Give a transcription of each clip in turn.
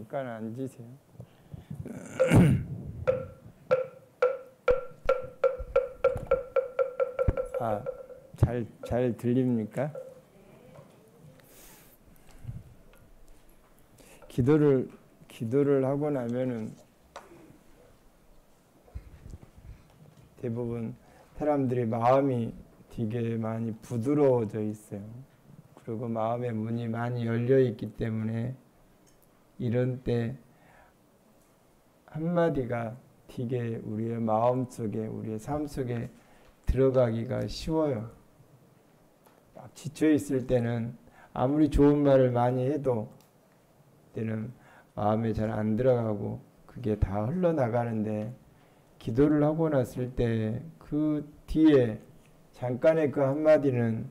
잠깐 앉으세요. 아, 잘 들립니까? 기도를 하고 나면은 대부분 사람들이 마음이 되게 많이 부드러워져 있어요. 그리고 마음의 문이 많이 열려 있기 때문에 이런 때 한마디가 되게 우리의 마음 속에, 우리의 삶 속에 들어가기가 쉬워요. 막 지쳐 있을 때는 아무리 좋은 말을 많이 해도 때는 마음에 잘 안 들어가고 그게 다 흘러나가는데, 기도를 하고 났을 때 그 뒤에 잠깐의 그 한마디는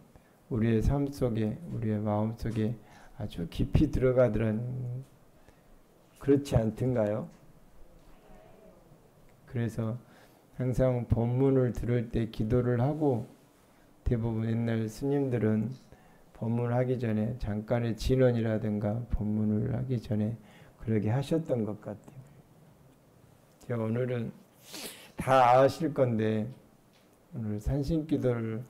우리의 삶 속에, 우리의 마음 속에 아주 깊이 들어가더라는, 그렇지 않던가요? 그래서 항상 법문을 들을 때 기도를 하고, 대부분 옛날 스님들은 법문을 하기 전에 잠깐의 진언이라든가 법문을 하기 전에 그러게 하셨던 것 같아요. 제가 오늘은 다 아실 건데, 오늘 산신기도를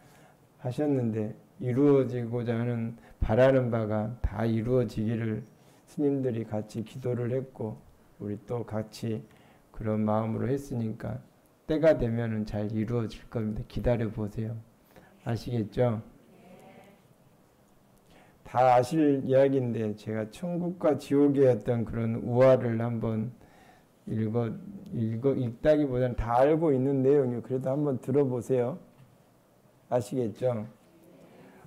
하셨는데 이루어지고자 하는 바라는 바가 다 이루어지기를 스님들이 같이 기도를 했고, 우리 또 같이 그런 마음으로 했으니까 때가 되면은 잘 이루어질 겁니다. 기다려 보세요. 아시겠죠? 다 아실 이야기인데 제가 천국과 지옥의 어떤 그런 우화를 한번 읽다기보다는 다 알고 있는 내용이에요. 그래도 한번 들어보세요. 아시겠죠?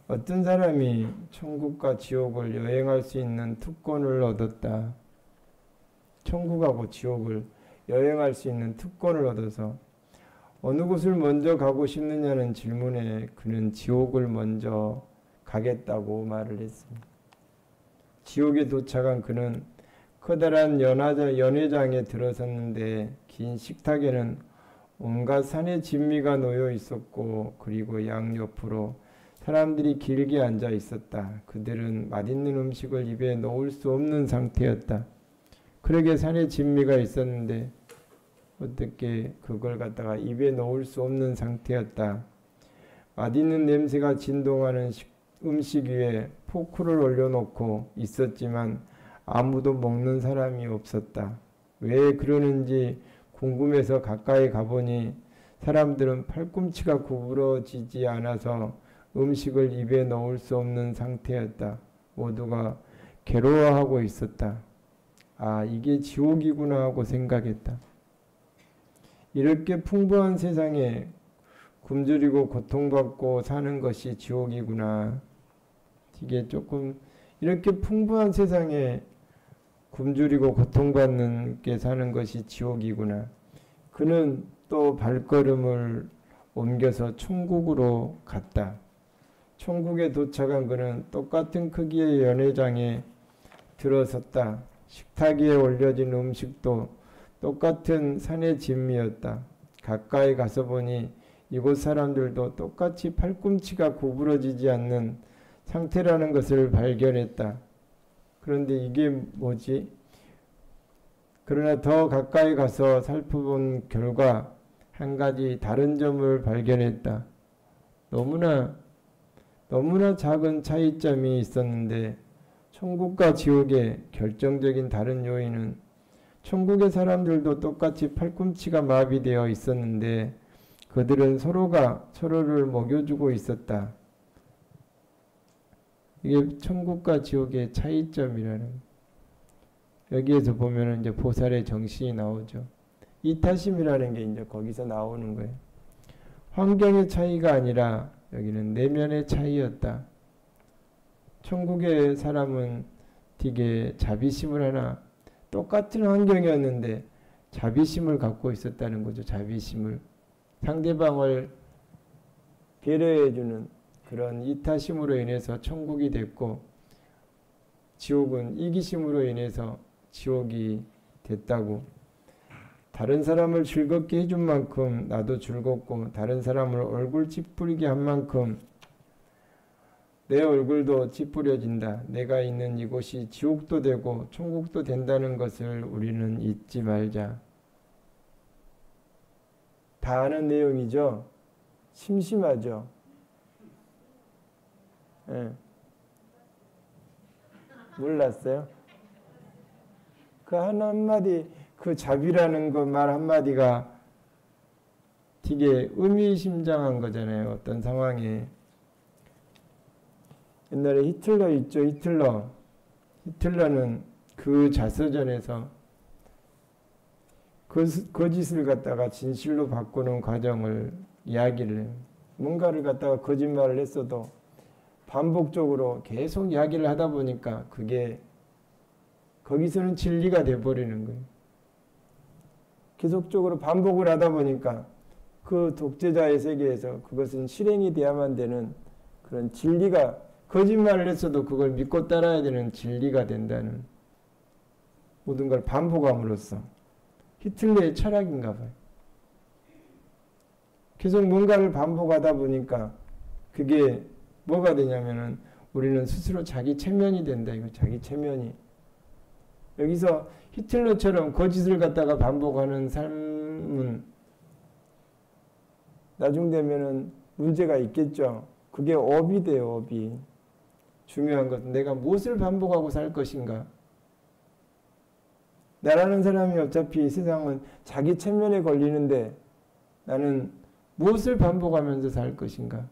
어떤 사람이 천국과 지옥을 여행할 수 있는 특권을 얻었다. 천국하고 지옥을 여행할 수 있는 특권을 얻어서 어느 곳을 먼저 가고 싶느냐는 질문에 그는 지옥을 먼저 가겠다고 말을 했습니다. 지옥에 도착한 그는 커다란 연회장에 들어섰는데 긴 식탁에는 온갖 산의 진미가 놓여 있었고, 그리고 양옆으로 사람들이 길게 앉아 있었다. 그들은 맛있는 음식을 입에 넣을 수 없는 상태였다. 그러게 산의 진미가 있었는데 어떻게 그걸 갖다가 입에 넣을 수 없는 상태였다. 맛있는 냄새가 진동하는 음식 위에 포크를 올려놓고 있었지만 아무도 먹는 사람이 없었다. 왜 그러는지 궁금해서 가까이 가보니 사람들은 팔꿈치가 구부러지지 않아서 음식을 입에 넣을 수 없는 상태였다. 모두가 괴로워하고 있었다. 아, 이게 지옥이구나 하고 생각했다. 이렇게 풍부한 세상에 굶주리고 고통받고 사는 것이 지옥이구나. 이게 조금 이렇게 풍부한 세상에 굶주리고 고통받는 게 사는 것이 지옥이구나. 그는 또 발걸음을 옮겨서 천국으로 갔다. 천국에 도착한 그는 똑같은 크기의 연회장에 들어섰다. 식탁 위에 올려진 음식도 똑같은 산의 진미였다. 가까이 가서 보니 이곳 사람들도 똑같이 팔꿈치가 구부러지지 않는 상태라는 것을 발견했다. 그런데 이게 뭐지? 그러나 더 가까이 가서 살펴본 결과 한 가지 다른 점을 발견했다. 너무나 작은 차이점이 있었는데, 천국과 지옥의 결정적인 다른 요인은 천국의 사람들도 똑같이 팔꿈치가 마비되어 있었는데 그들은 서로가 서로를 먹여주고 있었다. 이게 천국과 지옥의 차이점이라는, 여기에서 보면은 이제 보살의 정신이 나오죠. 이타심이라는 게 이제 거기서 나오는 거예요. 환경의 차이가 아니라 여기는 내면의 차이였다. 천국의 사람은 되게 자비심을 하나, 똑같은 환경이었는데 자비심을 갖고 있었다는 거죠. 자비심을. 상대방을 배려해주는 그런 이타심으로 인해서 천국이 됐고, 지옥은 이기심으로 인해서 지옥이 됐다고. 다른 사람을 즐겁게 해준 만큼 나도 즐겁고, 다른 사람을 얼굴 찌푸리게 한 만큼 내 얼굴도 찌푸려진다. 내가 있는 이곳이 지옥도 되고 천국도 된다는 것을 우리는 잊지 말자. 다 아는 내용이죠. 심심하죠. 예. 몰랐어요? 그 한마디, 그 자비라는 그 말 한마디가 되게 의미심장한 거잖아요. 어떤 상황에. 옛날에 히틀러 있죠. 히틀러는 그 자서전에서 그 짓을 갖다가 진실로 바꾸는 과정을 이야기를 해요. 뭔가를 갖다가 거짓말을 했어도 반복적으로 계속 이야기를 하다 보니까 그게 거기서는 진리가 돼버리는 거예요. 계속적으로 반복을 하다 보니까 그 독재자의 세계에서 그것은 실행이 돼야만 되는 그런 진리가, 거짓말을 했어도 그걸 믿고 따라야 되는 진리가 된다는, 모든 걸 반복함으로써 히틀러의 철학인가 봐요. 계속 뭔가를 반복하다 보니까 그게 뭐가 되냐면은 우리는 스스로 자기 체면이 된다. 이거 자기 체면이. 여기서 히틀러처럼 거짓을 갖다가 반복하는 삶은 나중 되면은 문제가 있겠죠. 그게 업이 돼요. 업이. 중요한 것은 내가 무엇을 반복하고 살 것인가. 나라는 사람이 어차피 세상은 자기 체면에 걸리는데 나는 무엇을 반복하면서 살 것인가.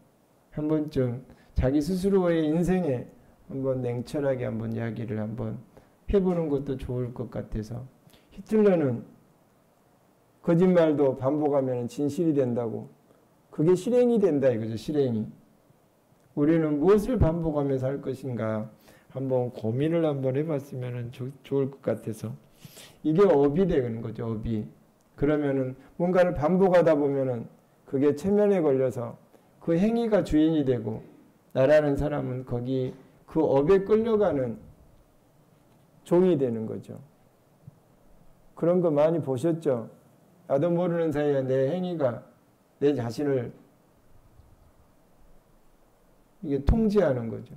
한 번쯤 자기 스스로의 인생에 한번 냉철하게 한번 이야기를 한번 해보는 것도 좋을 것 같아서. 히틀러는 거짓말도 반복하면 진실이 된다고. 그게 실행이 된다 이거죠. 실행이. 우리는 무엇을 반복하며 살 것인가 한번 고민을 한번 해봤으면 좋을 것 같아서. 이게 업이 되는 거죠. 업이. 그러면은 뭔가를 반복하다 보면은 그게 체면에 걸려서 그 행위가 주인이 되고 나라는 사람은 거기 그 업에 끌려가는 종이 되는 거죠. 그런 거 많이 보셨죠? 나도 모르는 사이에 내 행위가 내 자신을 이게 통제하는 거죠.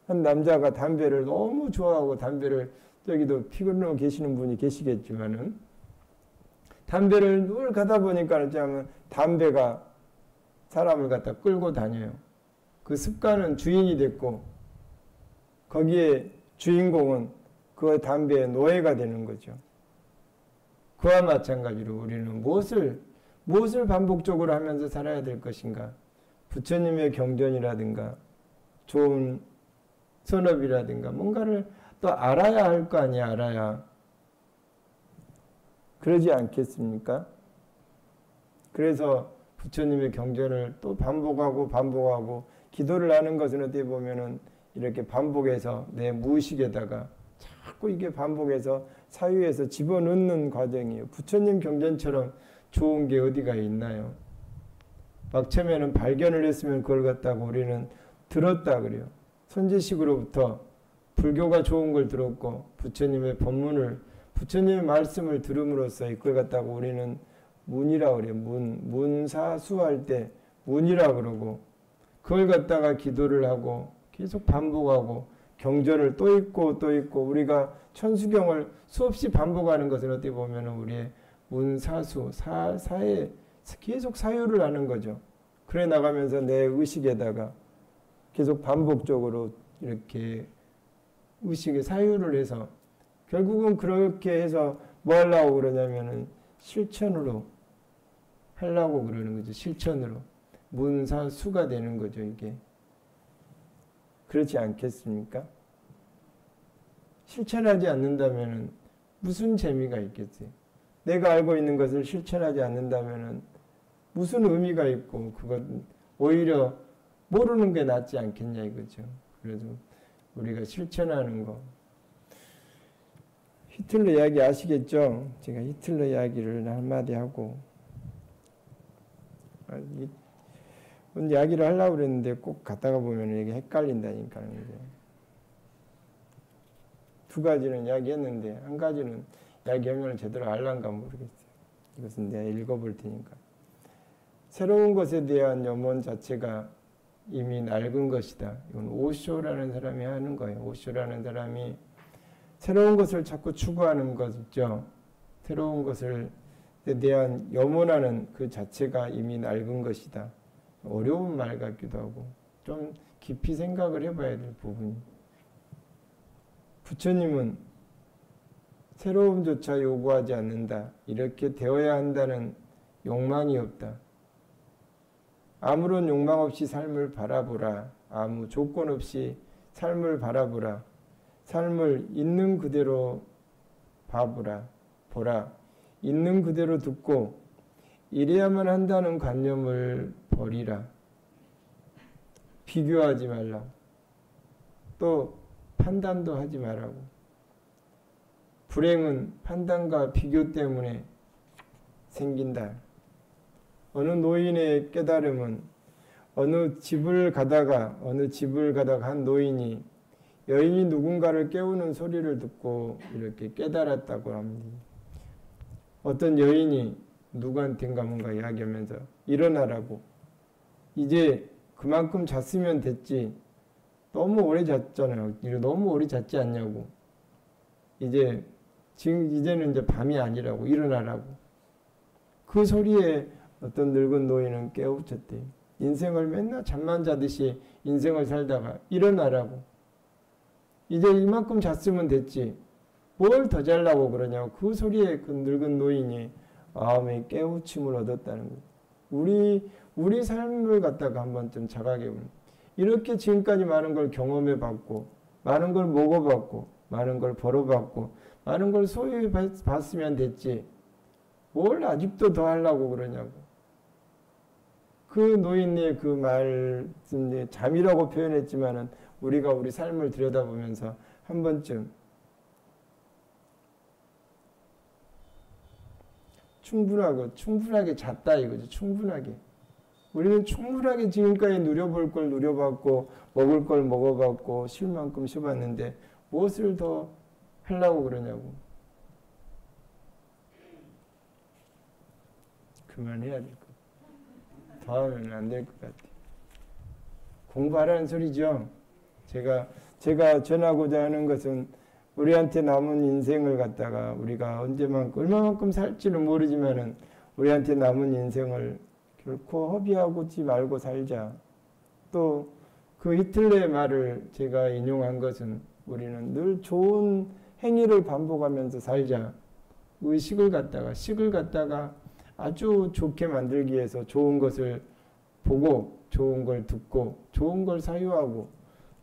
한 남자가 담배를 너무 좋아하고 담배를, 저기도 피곤하고 계시는 분이 계시겠지만은 담배를 늘 가다 보니까 담배가 사람을 갖다 끌고 다녀요. 그 습관은 주인이 됐고 거기에 주인공은 그 담배의 노예가 되는 거죠. 그와 마찬가지로 우리는 무엇을 반복적으로 하면서 살아야 될 것인가. 부처님의 경전이라든가 좋은 선업이라든가 뭔가를 또 알아야 할 거 아니야. 알아야. 그러지 않겠습니까? 그래서 부처님의 경전을 또 반복하고 기도를 하는 것은 어떻게 보면은 이렇게 반복해서 내 무의식에다가 자꾸 이게 반복해서 사유에서 집어넣는 과정이에요. 부처님 경전처럼 좋은 게 어디가 있나요? 막 처음에는 발견을 했으면 그걸 갖다가 우리는 들었다 그래요. 선제식으로부터 불교가 좋은 걸 들었고 부처님의 법문을, 부처님의 말씀을 들음으로써 그걸 갖다가 우리는 문이라 그래요. 문사수할 때 문이라 그러고 그걸 갖다가 기도를 하고 계속 반복하고 경전을 또 읽고 우리가 천수경을 수없이 반복하는 것은 어떻게 보면 우리의 문사수, 사에 계속 사유를 하는 거죠. 그래 나가면서 내 의식에다가 계속 반복적으로 이렇게 의식에 사유를 해서 결국은 그렇게 해서 뭐 하려고 그러냐면은 실천으로 하려고 그러는 거죠. 실천으로. 문사수가 되는 거죠. 이게. 그렇지 않겠습니까? 실천하지 않는다면은 무슨 재미가 있겠어요? 내가 알고 있는 것을 실천하지 않는다면은 무슨 의미가 있고 그건 오히려 모르는 게 낫지 않겠냐 이거죠. 그래서 우리가 실천하는 거. 히틀러 이야기 아시겠죠? 제가 히틀러 이야기를 한마디 하고 오늘 이야기를 하려고 그랬는데 꼭 갔다가 보면 이게 헷갈린다니까요. 두 가지는 이야기했는데 한 가지는 이야기하면 제대로 알란가 모르겠어요. 이것은 내가 읽어볼 테니까. 새로운 것에 대한 염원 자체가 이미 낡은 것이다. 이건 오쇼라는 사람이 하는 거예요. 오쇼라는 사람이 새로운 것을 자꾸 추구하는 거죠. 새로운 것을 대한 염원하는 그 자체가 이미 낡은 것이다. 어려운 말 같기도 하고 좀 깊이 생각을 해봐야 될 부분이. 부처님은 새로움조차 요구하지 않는다. 이렇게 되어야 한다는 욕망이 없다. 아무런 욕망 없이 삶을 바라보라. 아무 조건 없이 삶을 바라보라. 삶을 있는 그대로 봐보라. 보라. 있는 그대로 듣고 이래야만 한다는 관념을 버리라. 비교하지 말라. 또 판단도 하지 말라고. 불행은 판단과 비교 때문에 생긴다. 어느 노인의 깨달음은 어느 집을 가다가 한 노인이 여인이 누군가를 깨우는 소리를 듣고 이렇게 깨달았다고 합니다. 어떤 여인이 누구한테인가 뭔가 이야기하면서 일어나라고. 이제 그만큼 잤으면 됐지. 너무 오래 잤잖아요. 너무 오래 잤지 않냐고. 이제는 이제 밤이 아니라고. 일어나라고. 그 소리에 어떤 늙은 노인은 깨우쳤대. 인생을 맨날 잠만 자듯이 인생을 살다가 일어나라고. 이제 이만큼 잤으면 됐지. 뭘 더 잘라고 그러냐고. 그 소리에 그 늙은 노인이 마음의 깨우침을 얻었다는 거예요. 우리 삶을 갖다가 한번 좀 자각해 보면 이렇게 지금까지 많은 걸 경험해 봤고 많은 걸 먹어봤고 많은 걸 벌어봤고 많은 걸 소유해 봤으면 됐지. 뭘 아직도 더 하려고 그러냐고. 그 노인의 그 말씀, 잠이라고 표현했지만은 우리가 우리 삶을 들여다보면서 한 번쯤 충분하게 잤다 이거죠. 충분하게. 우리는 충분하게 지금까지 누려볼 걸 누려봤고 먹을 걸 먹어봤고 쉴 만큼 쉬어봤는데 무엇을 더 하려고 그러냐고. 그만해야 될 것 같아요. 더 하면 안 될 것 같아요. 공부하라는 소리죠. 제가 전하고자 하는 것은 우리한테 남은 인생을 갖다가 우리가 얼마만큼 살지는 모르지만은 우리한테 남은 인생을 결코 허비하고지 말고 살자. 또 그 히틀러의 말을 제가 인용한 것은 우리는 늘 좋은 행위를 반복하면서 살자. 식을 갖다가 아주 좋게 만들기 위해서 좋은 것을 보고 좋은 걸 듣고 좋은 걸 사유하고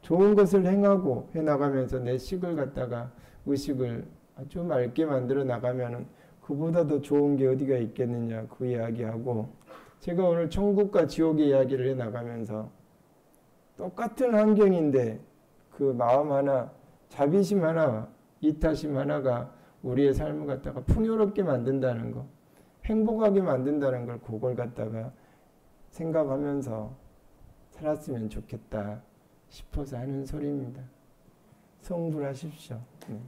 좋은 것을 행하고 해나가면서 내 식을 갖다가 의식을 아주 맑게 만들어 나가면은 그보다 더 좋은 게 어디가 있겠느냐 그 이야기하고 제가 오늘 천국과 지옥의 이야기를 해나가면서 똑같은 환경인데 그 마음 하나 자비심 하나 이타심 하나가 우리의 삶을 갖다가 풍요롭게 만든다는 거 행복하게 만든다는 걸 그걸 갖다가 생각하면서 살았으면 좋겠다 싶어서 하는 소리입니다. 성불하십시오. 네.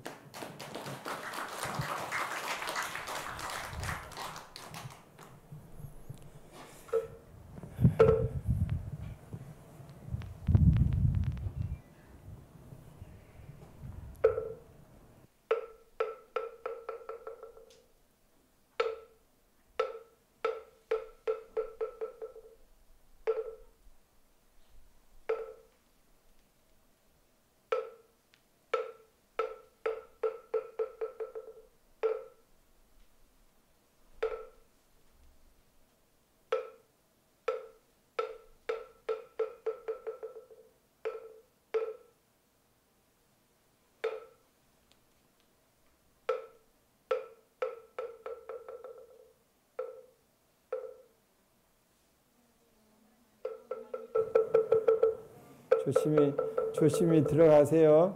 조심히 들어가세요.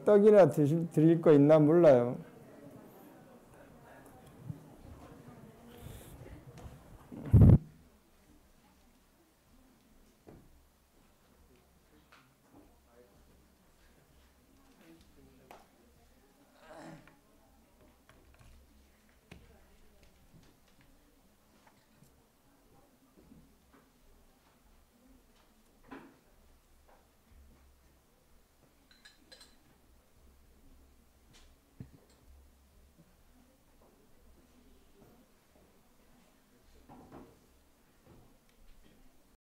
떡이나 드릴 거 있나 몰라요.